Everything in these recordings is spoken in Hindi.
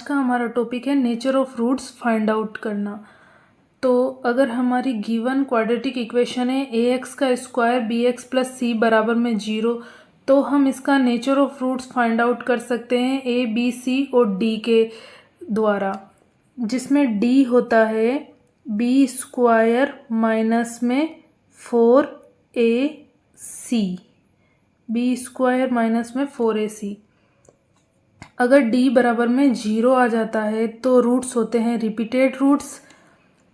का हमारा टॉपिक है nature of roots find out करना। तो अगर हमारी गिवन क्वाड्रेटिक इक्वेशन है ax का स्क्वायर bx प्लस सी बराबर में 0, तो हम इसका nature of roots find out कर सकते हैं a b c और d के द्वारा, जिसमें d होता है b स्क्वायर माइनस में 4ac, b स्क्वायर माइनस में 4ac। अगर d बराबर में 0 आ जाता है तो रूट्स होते हैं रिपीटेड रूट्स।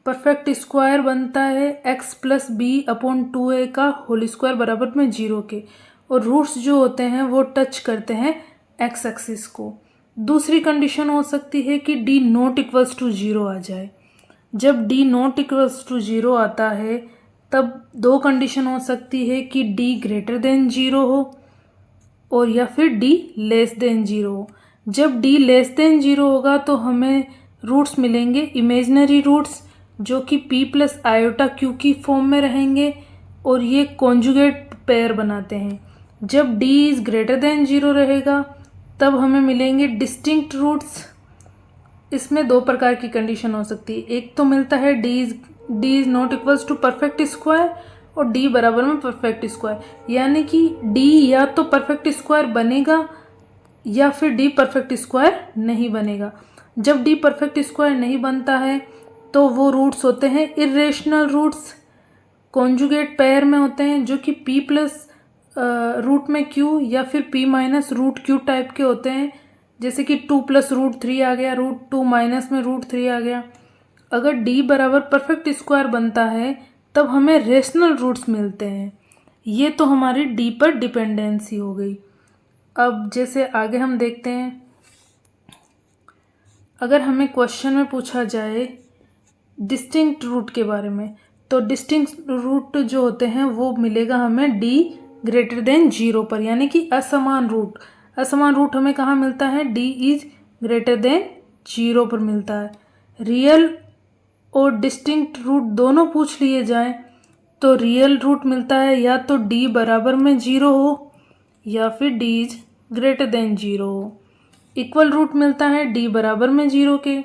परफेक्ट स्क्वायर बनता है x plus B upon 2a का होल स्क्वायर बराबर में 0 के, और रूट्स जो होते हैं वो टच करते हैं x एक्सिस को। दूसरी कंडीशन हो सकती है कि d नॉट इक्वल्स टू 0 आ जाए। जब d नॉट इक्वल्स टू 0 आता है तब दो कंडीशन हो सकती है कि d ग्रेटर देन 0 हो और या फिर d लेस देन 0 हो। जब d लेस देन 0 होगा तो हमें रूट्स मिलेंगे इमेजिनरी रूट्स, जो कि p प्लस आयोटा क्यू की फॉर्म में रहेंगे और ये कॉन्जुगेट पेयर बनाते हैं। जब d इज़ ग्रेटर देन 0 रहेगा तब हमें मिलेंगे डिस्टिंक्ट रूट्स। इसमें दो प्रकार की कंडीशन हो सकती है, एक तो मिलता है d is not equals to perfect square और d बराबर में परफेक्ट स्क्वायर, यानी कि d या तो परफेक्ट स्क्वायर बनेगा या फिर d परफेक्ट स्क्वायर नहीं बनेगा। जब d परफेक्ट स्क्वायर नहीं बनता है तो वो रूट्स होते हैं इरेशनल रूट्स, कॉन्जुगेट पेयर में होते हैं, जो कि p प्लस रूट में q या फिर p minus root q type के होते हैं, जैसे कि 2 प्लस रूट 3 आ गया, रूट 2 माइनस में रूट 3 आ गया। अगर d बराबर परफेक्ट स्क्वायर बनता है तब हमें रेशनल रूट्स मिलते हैं। ये तो हमारी d पर डिपेंडेंसी हो गई। अब जैसे आगे हम देखते हैं, अगर हमें क्वेश्चन में पूछा जाए डिस्टिंक्ट रूट के बारे में, तो डिस्टिंक्ट रूट जो होते हैं वो मिलेगा हमें d ग्रेटर देन 0 पर, यानी कि असमान रूट। असमान रूट हमें कहाँ मिलता है? d इज ग्रेटर देन 0 पर मिलता है। रियल और डिस्टिंक्ट रूट दोनों पूछ लिए जाएं तो रियल रूट मिलता है या तो d बराबर में 0 हो या फिर d इज ग्रेटर देन 0 हो। इक्वल रूट मिलता है d बराबर में 0 के।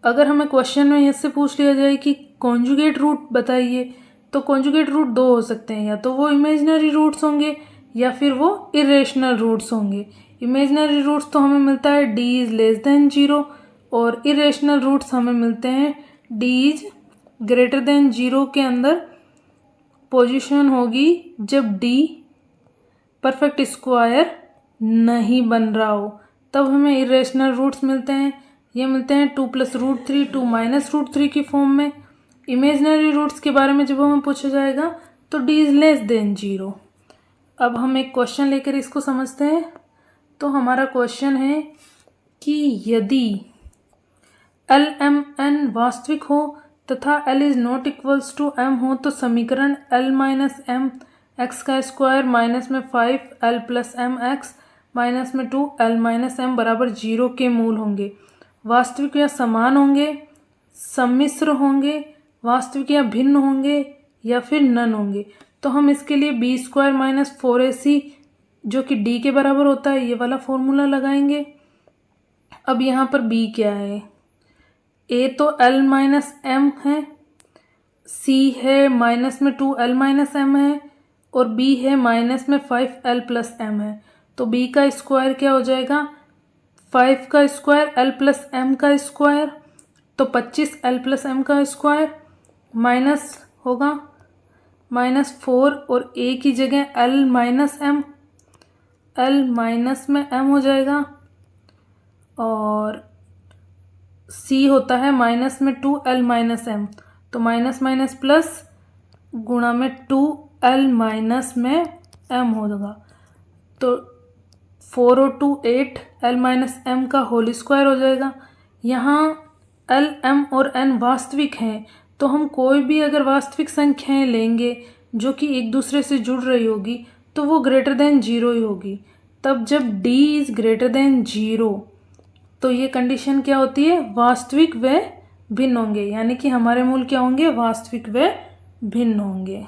अगर हमें क्वेश्चन में इससे पूछ लिया जाए कि कॉन्जुगेट रूट बताइए, तो कॉन्जुगेट रूट दो हो सकते हैं, या तो वो इमेजिनरी रूट्स होंगे या फिर वो इरेशनल रूट्स होंगे। इमेजिनरी रूट्स तो हमें मिलता है d इज लेस देन 0 और इरेशनल रूट्स हमें मिलते हैं d इज ग्रेटर देन 0 के अंदर पोजीशन होगी जब d परफेक्ट स्क्वायर नहीं बन रहा हो, तब हमें इरेशनल रूट्स मिलते हैं। ये मिलते हैं 2 प्लस रूट 3 2 माइनस रूट 3 की फॉर्म में। इमेजिनरी रूट्स के बारे में जब हमें पूछा जाएगा तो d इज लेस देन 0। अब हम एक क्वेश्चन लेकर इसको समझते हैं। तो हमारा क्वेश्चन है कि यदि LMN वास्तविक हो तथा L is not equals to M हो तो समीकरण L माइनस M x का स्क्वायर माइनस में 5L plus M x minus में 2L माइनस M बराबर 0 के मूल होंगे। वास्तविक या समान होंगे, सम्मिश्र होंगे, वास्तविक या भिन्न होंगे या फिर नन होंगे। तो हम इसके लिए b स्क्वायर माइनस 4ac जो कि d के बराबर होता है, ये वाला फॉर्मूला लगाएंगे। अब यहाँ पर b क्या है? a तो l माइनस m है, c है माइनस में 2l माइनस m है और b है माइनस में 5l प्लस m है। तो b का स्क्वायर क्या हो जाएगा? 5 का स्क्वायर l प्लस m का स्क्वायर, तो 25l प्लस m का स्क्वायर माइनस होगा माइनस 4 और a की जगह l minus m, l minus में m हो जाएगा और c होता है माइनस में 2l माइनस m, तो माइनस माइनस प्लस गुणा में 2l माइनस में m होगा। तो 4 और 2 8 l माइनस m का होल स्क्वायर हो जाएगा। यहाँ l m और n वास्तविक हैं, तो हम कोई भी अगर वास्तविक संख्याएं लेंगे जो कि एक दूसरे से जुड़ रही होगी तो वो ग्रेटर देन 0 ही होगी। तब जब d इज ग्रेटर देन 0 तो ये कंडीशन क्या होती है? वास्तविक व भिन्न होंगे, यानी कि हमारे मूल क्या होंगे? वास्तविक व भिन्न होंगे।